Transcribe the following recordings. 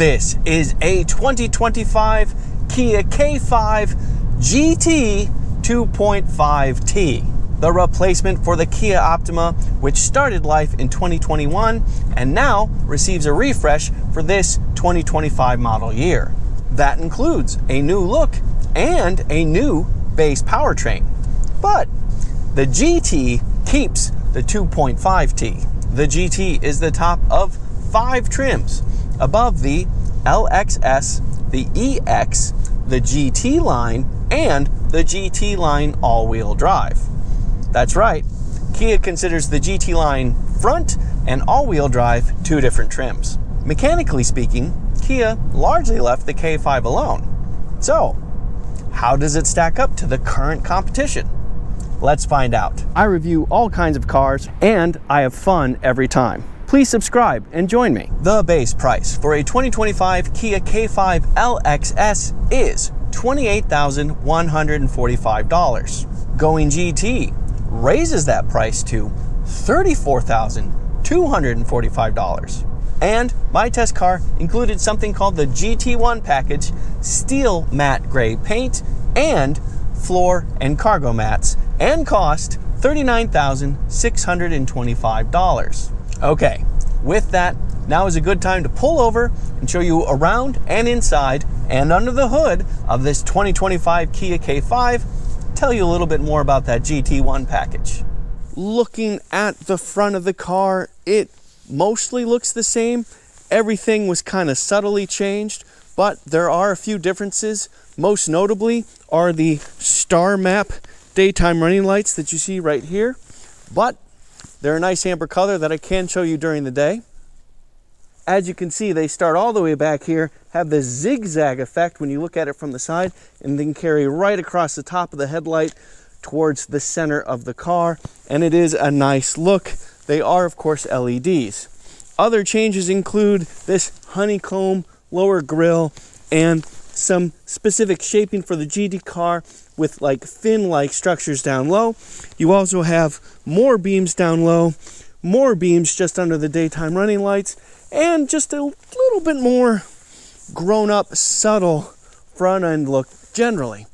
This is a 2025 Kia K5 GT 2.5T, the replacement for the Kia Optima, which started life in 2021 and now receives a refresh for this 2025 model year. That includes a new look and a new base powertrain. But the GT keeps the 2.5T. The GT is the top of 5 trims above the LXS, the EX, the GT line, and the GT line all-wheel drive. That's right, Kia considers the GT line front and all-wheel drive 2 different trims. Mechanically speaking, Kia largely left the K5 alone. So, how does it stack up to the current competition? Let's find out. I review all kinds of cars and I have fun every time. Please subscribe and join me. The base price for a 2025 Kia K5 LXS is $28,145. Going GT raises that price to $34,245. And my test car included something called the GT1 package, steel matte gray paint, and floor and cargo mats, and cost $39,625. Okay, with that, now is a good time to pull over and show you around and inside and under the hood of this 2025 Kia K5, tell you a little bit more about that GT1 package. Looking at the front of the car, it mostly looks the same. Everything was kind of subtly changed, but there are a few differences. Most notably are the star map daytime running lights that you see right here, but they're a nice amber color that I can show you during the day. As you can see, they start all the way back here, have the zigzag effect when you look at it from the side, and then carry right across the top of the headlight towards the center of the car, and it is a nice look. They are, of course, LEDs. Other changes include this honeycomb lower grille and some specific shaping for the GT car with like fin-like structures down low. You also have more beams down low, more beams just under the daytime running lights, and just a little bit more grown-up, subtle front-end look generally.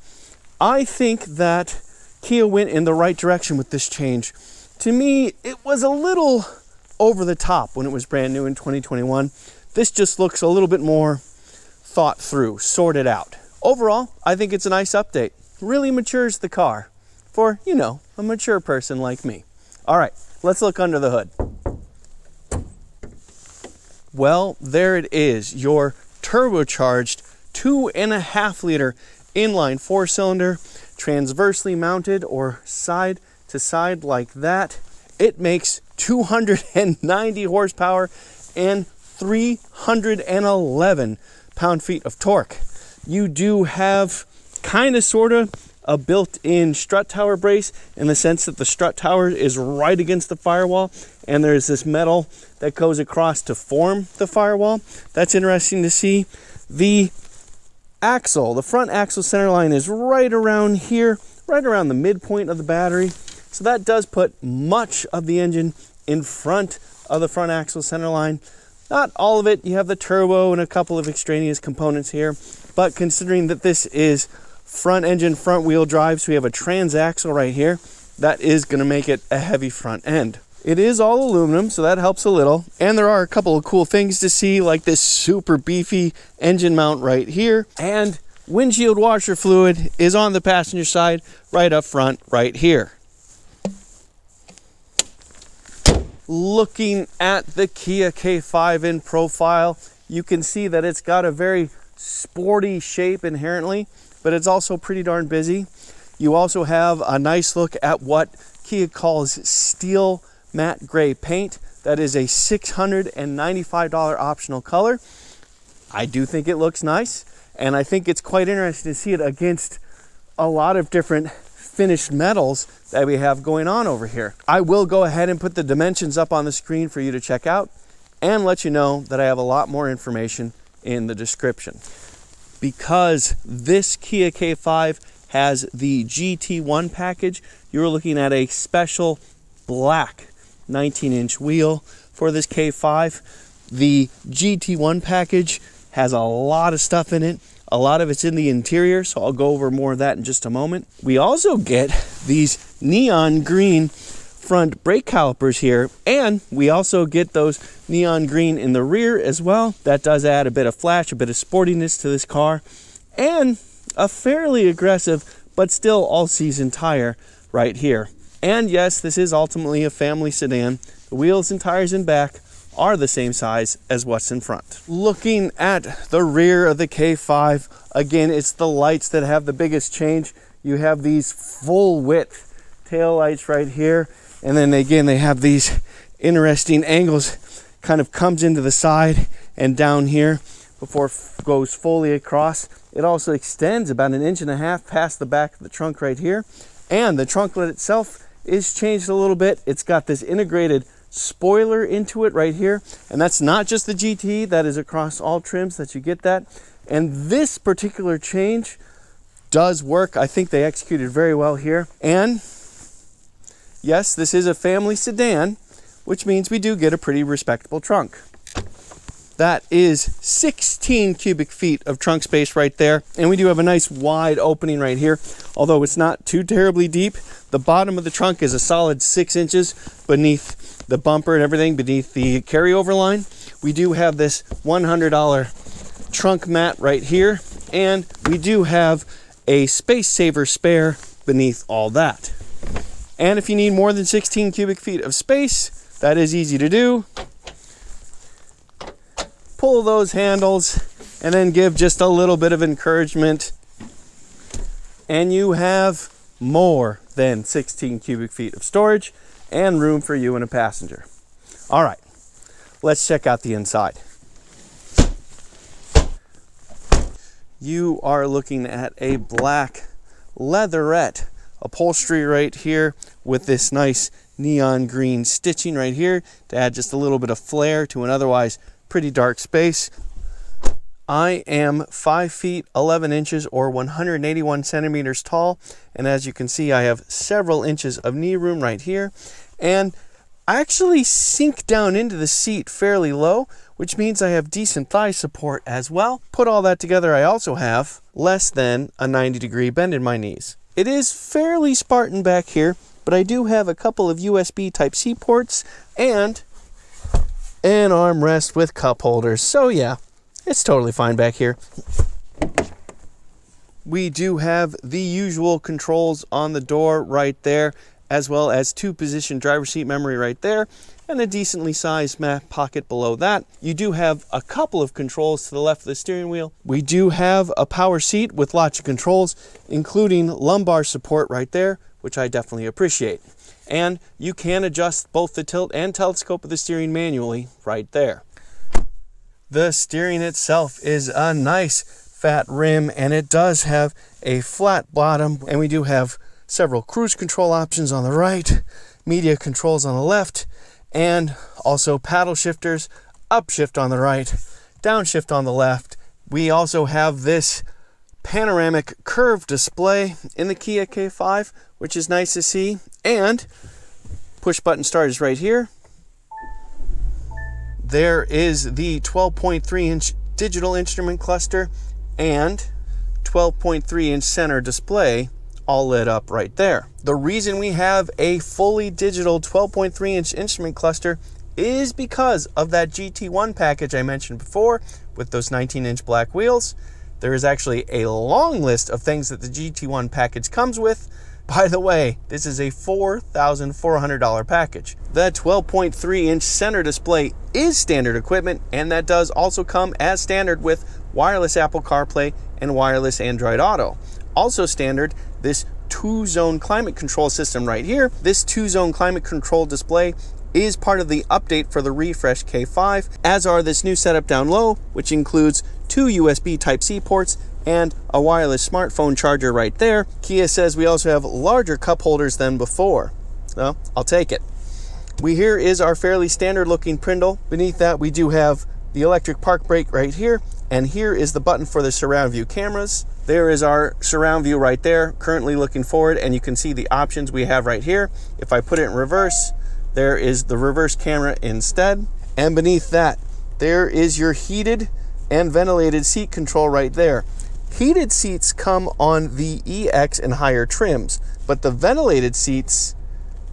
I think that Kia went in the right direction with this change. To me, it was a little over the top when it was brand new in 2021. This just looks a little bit more thought through, sorted out. Overall, I think it's a nice update. Really matures the car for, you know, a mature person like me. All right, let's look under the hood. Well, there it is, your turbocharged 2.5 liter inline 4-cylinder, transversely mounted or side to side like that. It makes 290 horsepower and 311 pound-feet of torque. You do have kind of sort of a built-in strut tower brace in the sense that the strut tower is right against the firewall and there's this metal that goes across to form the firewall. That's interesting to see. The axle, the front axle center line is right around here, right around the midpoint of the battery. So that does put much of the engine in front of the front axle center line. Not all of it. You have the turbo and a couple of extraneous components here. But considering that this is front engine, front wheel drive, so we have a transaxle right here, that is going to make it a heavy front end. It is all aluminum, so that helps a little. And there are a couple of cool things to see, like this super beefy engine mount right here. And windshield washer fluid is on the passenger side, right up front, right here. Looking at the Kia K5 in profile, you can see that it's got a very sporty shape inherently, but it's also pretty darn busy. You also have a nice look at what Kia calls steel matte gray paint. That is a $695 optional color. I do think it looks nice, and I think it's quite interesting to see it against a lot of different finished metals that we have going on over here. I will go ahead and put the dimensions up on the screen for you to check out and let you know that I have a lot more information in the description. Because this Kia K5 has the GT1 package, you're looking at a special black 19-inch wheel for this K5. The GT1 package has a lot of stuff in it. A lot of it's in the interior, so I'll go over more of that in just a moment. We also get these neon green front brake calipers here, and we also get those neon green in the rear as well. That does add a bit of flash, a bit of sportiness to this car, and a fairly aggressive but still all-season tire right here. And yes, this is ultimately a family sedan. The wheels and tires in back are the same size as what's in front. Looking at the rear of the K5, again, it's the lights that have the biggest change. You have these full width tail lights right here, and then again they have these interesting angles, kind of comes into the side and down here before it goes fully across. It also extends about 1.5 inches past the back of the trunk right here, and the trunklet itself is changed a little bit. It's got this integrated spoiler into it right here, and that's not just the GT, that is across all trims that you get that. And this particular change does work. I think they executed very well here. And yes, this is a family sedan, which means we do get a pretty respectable trunk. That is 16 cubic feet of trunk space right there. And we do have a nice wide opening right here, although it's not too terribly deep. The bottom of the trunk is a solid 6 inches beneath the bumper and everything, beneath the carryover line. We do have this $100 trunk mat right here, and we do have a space saver spare beneath all that. And if you need more than 16 cubic feet of space, that is easy to do. Pull those handles and then give just a little bit of encouragement, and you have more than 16 cubic feet of storage and room for you and a passenger. All right, let's check out the inside. You are looking at a black leatherette upholstery right here with this nice neon green stitching right here to add just a little bit of flair to an otherwise pretty dark space. I am 5 feet 11 inches or 181 centimeters tall, and as you can see, I have several inches of knee room right here, and I actually sink down into the seat fairly low, which means I have decent thigh support as well. Put all that together, I also have less than a 90-degree bend in my knees. It is fairly Spartan back here, but I do have a couple of USB Type-C ports and an armrest with cup holders, so yeah, it's totally fine back here. We do have the usual controls on the door right there, as well as 2-position driver seat memory right there, and a decently sized map pocket below that. You do have a couple of controls to the left of the steering wheel. We do have a power seat with lots of controls, including lumbar support right there, which I definitely appreciate. And you can adjust both the tilt and telescope of the steering manually right there. The steering itself is a nice fat rim, and it does have a flat bottom, and we do have several cruise control options on the right, media controls on the left, and also paddle shifters, upshift on the right, downshift on the left. We also have this panoramic curved display in the Kia K5, which is nice to see, and push button start is right here. There is the 12.3-inch digital instrument cluster and 12.3-inch center display all lit up right there. The reason we have a fully digital 12.3-inch instrument cluster is because of that GT1 package I mentioned before with those 19-inch black wheels. There is actually a long list of things that the GT1 package comes with. By the way, this is a $4,400 package. The 12.3-inch center display is standard equipment, and that does also come as standard with wireless Apple CarPlay and wireless Android Auto. Also standard, this 2-zone climate control system right here. This 2-zone climate control display is part of the update for the refresh K5, as are this new setup down low, which includes 2 USB Type-C ports and a wireless smartphone charger right there. Kia says we also have larger cup holders than before. So I'll take it. Here is our fairly standard looking Prindle. Beneath that we do have the electric park brake right here, and here is the button for the surround view cameras. There is our surround view right there, currently looking forward, and you can see the options we have right here. If I put it in reverse, there is the reverse camera instead. And beneath that, there is your heated and ventilated seat control right there. Heated seats come on the EX and higher trims, but the ventilated seats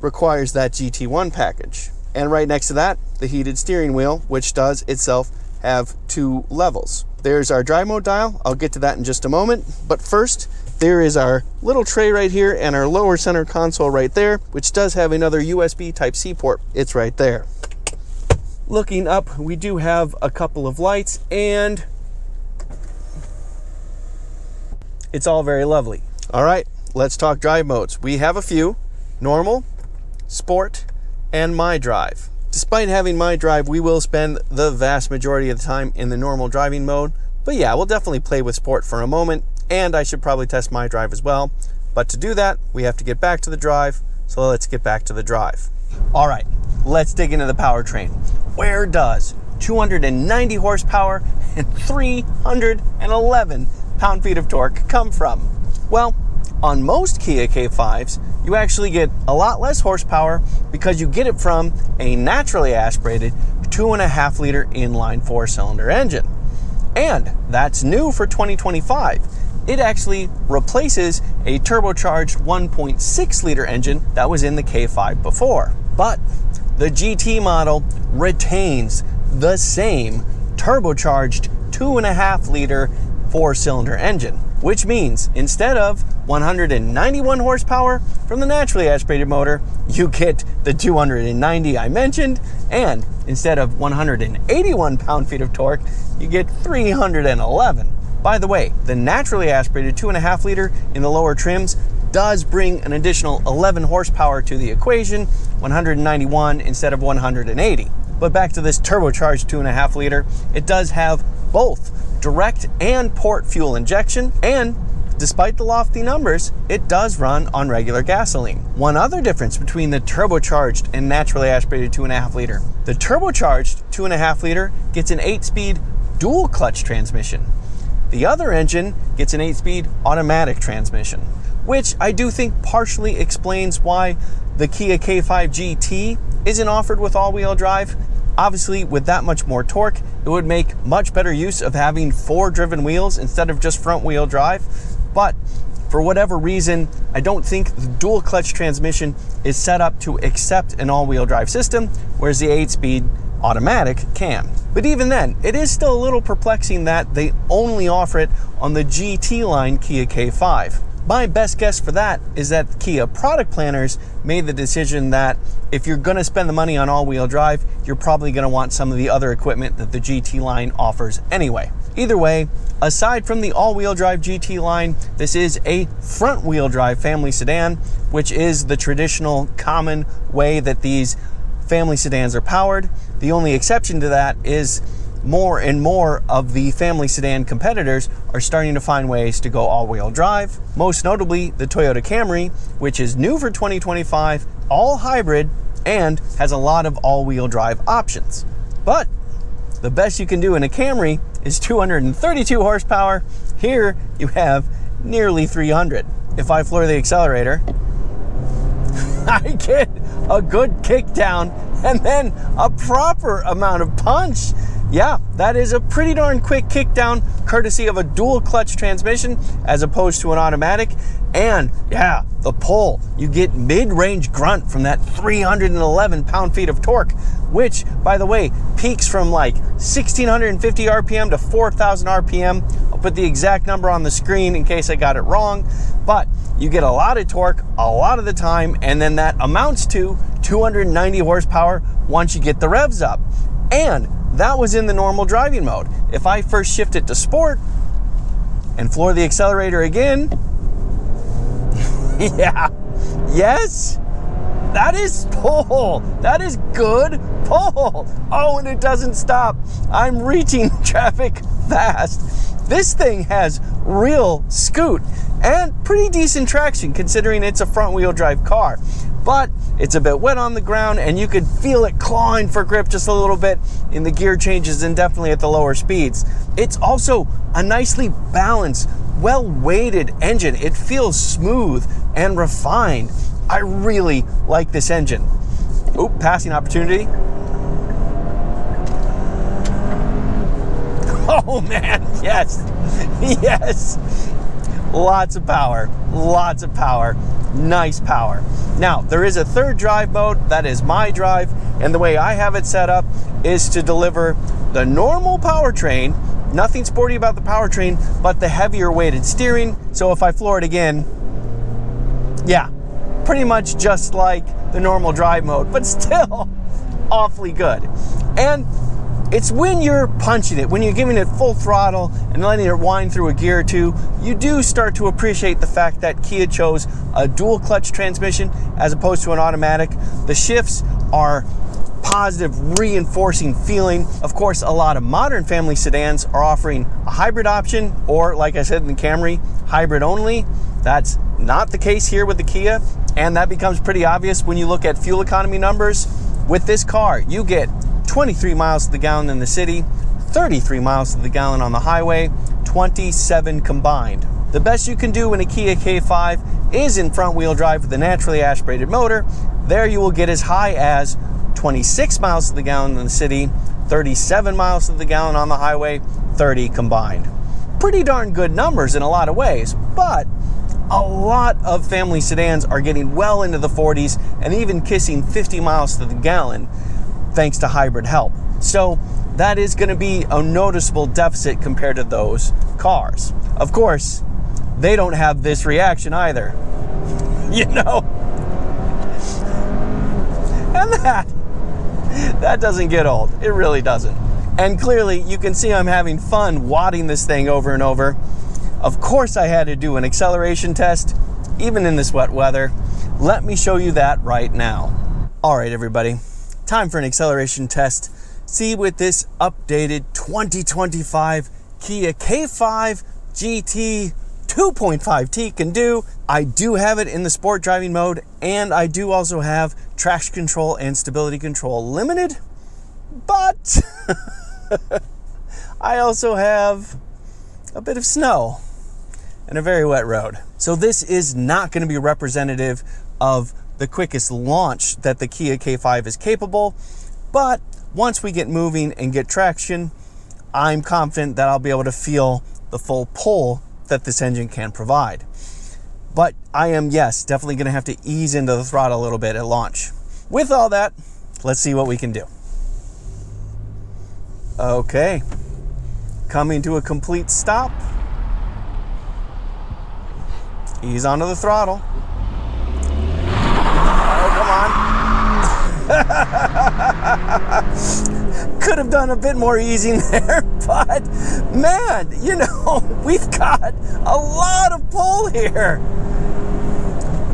requires that GT1 package. And right next to that, the heated steering wheel, which does itself have 2 levels. There's our drive mode dial. I'll get to that in just a moment. But first, there is our little tray right here and our lower center console right there, which does have another USB Type-C port. It's right there. Looking up, we do have a couple of lights, and it's all very lovely. All right, let's talk drive modes. We have a few: normal, sport, and my drive. Despite having my drive, we will spend the vast majority of the time in the normal driving mode. But yeah, we'll definitely play with sport for a moment, and I should probably test my drive as well. But to do that, we have to get back to the drive, so let's get back to the drive. All right, let's dig into the powertrain. Where does 290 horsepower and 311 pound-feet of torque come from? Well, on most Kia K5s, you actually get a lot less horsepower because you get it from a naturally aspirated 2.5 liter inline 4-cylinder engine. And that's new for 2025. It actually replaces a turbocharged 1.6 liter engine that was in the K5 before. But the GT model retains the same turbocharged 2.5 liter 4-cylinder engine, which means instead of 191 horsepower from the naturally aspirated motor, you get the 290 I mentioned, and instead of 181 pound-feet of torque, you get 311. By the way, the naturally aspirated 2.5 liter in the lower trims does bring an additional 11 horsepower to the equation, 191 instead of 180. But back to this turbocharged 2.5 liter, it does have both direct and port fuel injection, and despite the lofty numbers, it does run on regular gasoline. One other difference between the turbocharged and naturally aspirated 2.5 liter. The turbocharged 2.5 liter gets an 8-speed dual clutch transmission. The other engine gets an 8-speed automatic transmission, which I do think partially explains why the Kia K5 GT isn't offered with all-wheel drive. Obviously, with that much more torque, it would make much better use of having 4-driven wheels instead of just front-wheel drive. But for whatever reason, I don't think the dual clutch transmission is set up to accept an all-wheel drive system, whereas the 8-speed automatic can. But even then, it is still a little perplexing that they only offer it on the GT line Kia K5. My best guess for that is that Kia product planners made the decision that if you're going to spend the money on all-wheel drive, you're probably going to want some of the other equipment that the GT line offers anyway. Either way, aside from the all-wheel drive GT line, this is a front-wheel drive family sedan, which is the traditional common way that these family sedans are powered. The only exception to that is more and more of the family sedan competitors are starting to find ways to go all-wheel drive. Most notably, the Toyota Camry, which is new for 2025, all hybrid, and has a lot of all-wheel drive options. But the best you can do in a Camry is 232 horsepower. Here you have nearly 300. If I floor the accelerator, I get a good kick down and then a proper amount of punch. Yeah, that is a pretty darn quick kick down, courtesy of a dual clutch transmission as opposed to an automatic. And yeah, the pull, you get mid-range grunt from that 311 pound-feet of torque, which, by the way, peaks from like 1,650 RPM to 4,000 RPM. I'll put the exact number on the screen in case I got it wrong, but you get a lot of torque a lot of the time, and then that amounts to 290 horsepower once you get the revs up. And that was in the normal driving mode. If I first shift it to sport and floor the accelerator again, yeah, yes, that is pull. That is good pull. Oh, and it doesn't stop. I'm reaching traffic fast. This thing has real scoot and pretty decent traction considering it's a front-wheel drive car. But it's a bit wet on the ground and you could feel it clawing for grip just a little bit in the gear changes and definitely at the lower speeds. It's also a nicely balanced, well-weighted engine. It feels smooth and refined. I really like this engine. Oop, passing opportunity. Oh man, yes, yes. Lots of power, nice power. Now, there is a third drive mode, that is my drive, and the way I have it set up is to deliver the normal powertrain, nothing sporty about the powertrain, but the heavier weighted steering. So if I floor it again, yeah, pretty much just like the normal drive mode, but still awfully good. And it's when you're punching it, when you're giving it full throttle and letting it wind through a gear or two, you do start to appreciate the fact that Kia chose a dual clutch transmission as opposed to an automatic. The shifts are positive, reinforcing feeling. Of course, a lot of modern family sedans are offering a hybrid option, or like I said in the Camry, hybrid only. That's not the case here with the Kia, and that becomes pretty obvious when you look at fuel economy numbers. With this car, you get 23 miles to the gallon in the city, 33 miles to the gallon on the highway, 27 combined. The best you can do in a Kia K5 is in front wheel drive with a naturally aspirated motor. There you will get as high as 26 miles to the gallon in the city, 37 miles to the gallon on the highway, 30 combined. Pretty darn good numbers in a lot of ways, but a lot of family sedans are getting well into the 40s and even kissing 50 miles to the gallon thanks to hybrid help. So that is going to be a noticeable deficit compared to those cars. Of course, they don't have this reaction either. You know? And that doesn't get old. It really doesn't. And clearly you can see I'm having fun wadding this thing over and over. Of course I had to do an acceleration test, even in this wet weather. Let me show you that right now. All right, everybody, time for an acceleration test. See what this updated 2025 Kia K5 GT 2.5T can do. I do have it in the sport driving mode, and I do also have traction control and stability control limited, but I also have a bit of snow and a very wet road. So this is not going to be representative of the quickest launch that the Kia K5 is capable, but once we get moving and get traction, I'm confident that I'll be able to feel the full pull that this engine can provide. But I am, yes, definitely going to have to ease into the throttle a little bit at launch. With all that, let's see what we can do. Okay, coming to a complete stop. Ease onto the throttle. Oh, come on. Could have done a bit more easing there, but man, you know, we've got a lot of pull here.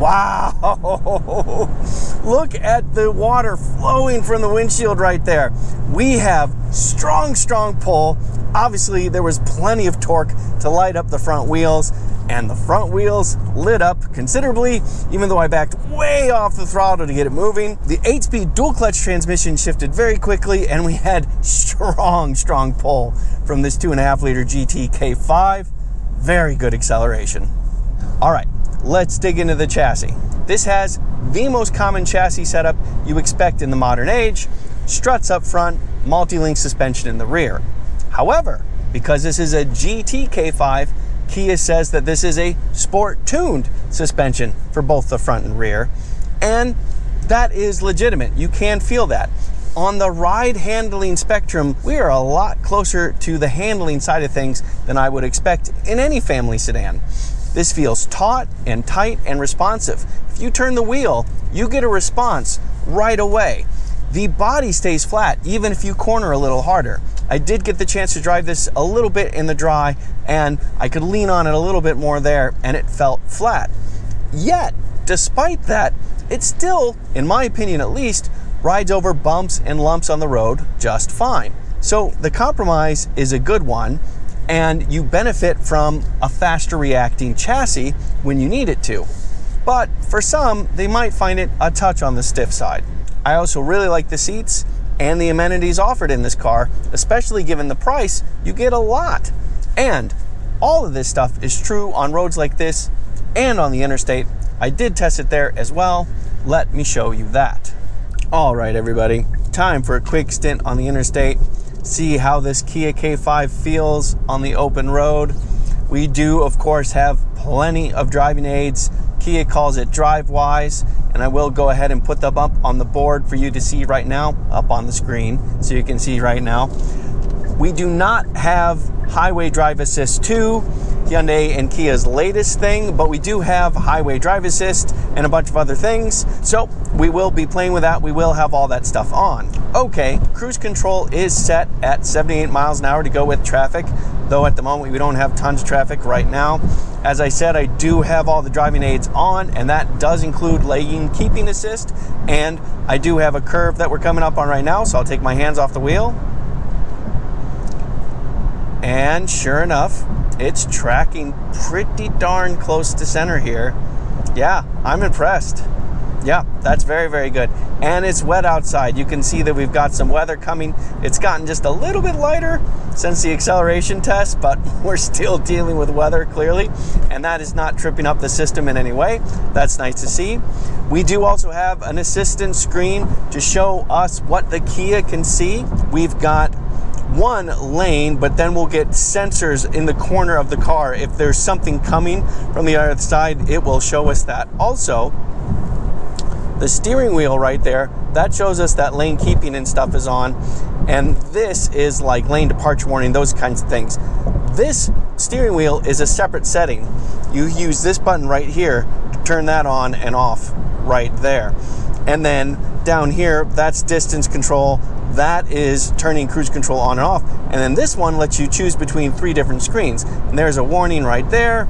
Wow. Look at the water flowing from the windshield right there. We have strong pull. Obviously, there was plenty of torque to light up the front wheels, and the front wheels lit up considerably, even though I backed way off the throttle to get it moving. The 8-speed dual clutch transmission shifted very quickly, and we had strong pull from this 2.5-liter GT K5. Very good acceleration. All right, let's dig into the chassis. This has the most common chassis setup you expect in the modern age: struts up front, multi-link suspension in the rear. However, because this is a GT K5, Kia says that this is a sport-tuned suspension for both the front and rear, and that is legitimate. You can feel that. On the ride handling spectrum, we are a lot closer to the handling side of things than I would expect in any family sedan. This feels taut and tight and responsive. If you turn the wheel, you get a response right away. The body stays flat even if you corner a little harder. I did get the chance to drive this a little bit in the dry, and I could lean on it a little bit more there, and it felt flat. Yet, despite that, it still, in my opinion at least, rides over bumps and lumps on the road just fine. So the compromise is a good one, and you benefit from a faster reacting chassis when you need it to. But for some, they might find it a touch on the stiff side. I also really like the seats and the amenities offered in this car, especially given the price. You get a lot. And all of this stuff is true on roads like this and on the interstate. I did test it there as well. Let me show you that. All right, everybody, time for a quick stint on the interstate. see how this Kia K5 feels on the open road. We do, of course, have plenty of driving aids. Kia calls it DriveWise, and I will go ahead and put them up on the board for you to see right now, up on the screen, so you can see right now. We do not have Highway Drive Assist 2, Hyundai and Kia's latest thing, but we do have Highway Drive Assist and a bunch of other things, so we will be playing with that. We will have all that stuff on. Okay, cruise control is set at 78 miles an hour to go with traffic, though at the moment we don't have tons of traffic right now. As I said, I do have all the driving aids on, and that does include lane keeping assist, and I do have a curve that we're coming up on right now, so I'll take my hands off the wheel. And sure enough, it's tracking pretty darn close to center here. Yeah, I'm impressed. Yeah, that's very, very good. And it's wet outside. You can see that we've got some weather coming. It's gotten just a little bit lighter since the acceleration test, but we're still dealing with weather clearly, and that is not tripping up the system in any way. That's nice to see. We do also have an assistance screen to show us what the Kia can see. We've got one lane, but then we'll get sensors in the corner of the car. If there's something coming from the other side, it will show us that. Also, the steering wheel right there, that shows us that lane keeping and stuff is on, and this is like lane departure warning, those kinds of things. This steering wheel is a separate setting. You use this button right here to turn that on and off right there. And then down here, that's distance control. That is turning cruise control on and off. And then this one lets you choose between 3 different screens. And there's a warning right there.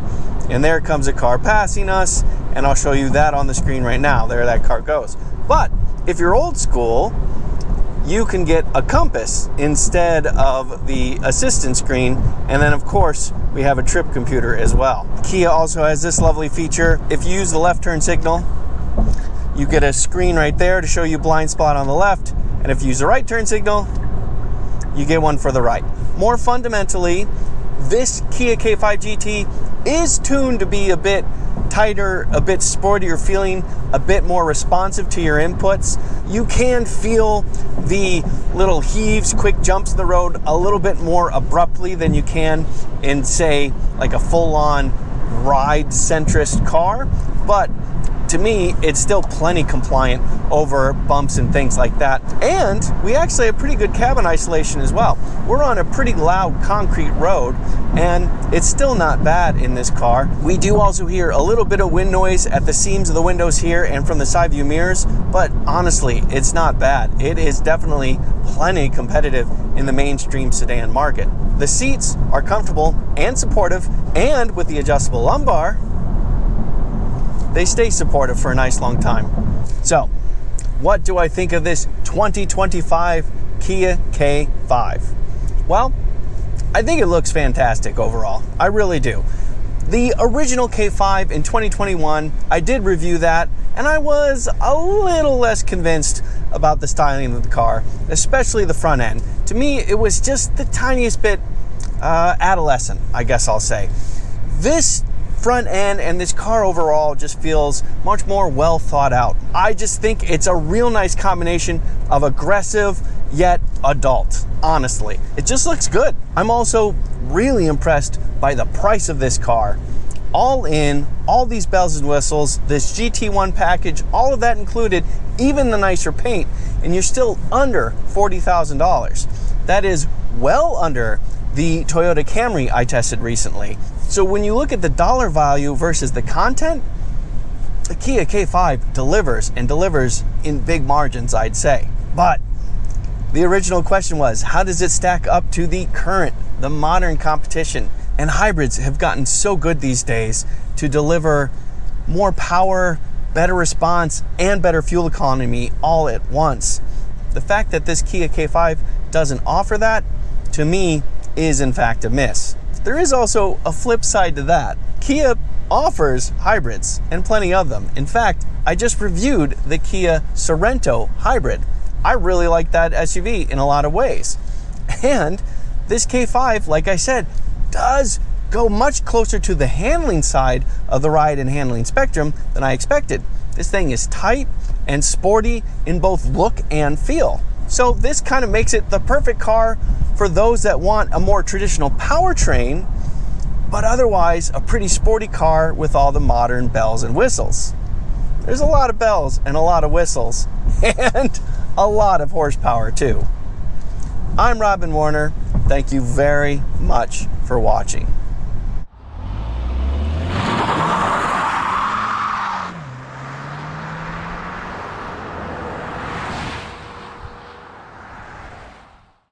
And there comes a car passing us. And I'll show you that on the screen right now. There that car goes. But if you're old school, you can get a compass instead of the assistance screen. And then of course, we have a trip computer as well. Kia also has this lovely feature. If you use the left turn signal, you get a screen right there to show you blind spot on the left. And if you use the right turn signal, you get one for the right. More fundamentally, this Kia K5 GT is tuned to be a bit tighter, a bit sportier feeling, a bit more responsive to your inputs. You can feel the little heaves, quick jumps in the road a little bit more abruptly than you can in, say, like a full-on ride centrist car. But to me, it's still plenty compliant over bumps and things like that. And we actually have pretty good cabin isolation as well. We're on a pretty loud concrete road, and it's still not bad in this car. We do also hear a little bit of wind noise at the seams of the windows here and from the side view mirrors, but honestly, it's not bad. It is definitely plenty competitive in the mainstream sedan market. The seats are comfortable and supportive, and with the adjustable lumbar, they stay supportive for a nice long time. So, what do I think of this 2025 Kia K5? Well, I think it looks fantastic overall. I really do. The original K5 in 2021, I did review that, and I was a little less convinced about the styling of the car, especially the front end. To me, it was just the tiniest bit adolescent, I guess I'll say. This front end and this car overall just feels much more well thought out. I just think it's a real nice combination of aggressive yet adult, honestly. It just looks good. I'm also really impressed by the price of this car. All in, all these bells and whistles, this GT1 package, all of that included, even the nicer paint, and you're still under $40,000. That is well under the Toyota Camry I tested recently. So when you look at the dollar value versus the content, the Kia K5 delivers, and delivers in big margins, I'd say. But the original question was, how does it stack up to the current, the modern competition? And hybrids have gotten so good these days to deliver more power, better response, and better fuel economy all at once. The fact that this Kia K5 doesn't offer that, to me, is in fact a miss. There is also a flip side to that. Kia offers hybrids, and plenty of them. In fact, I just reviewed the Kia Sorento hybrid. I really like that SUV in a lot of ways. And this K5, like I said, does go much closer to the handling side of the ride and handling spectrum than I expected. This thing is tight and sporty in both look and feel. So this kind of makes it the perfect car for those that want a more traditional powertrain, but otherwise a pretty sporty car with all the modern bells and whistles. There's a lot of bells and a lot of whistles and a lot of horsepower too. I'm Robin Warner. Thank you very much for watching.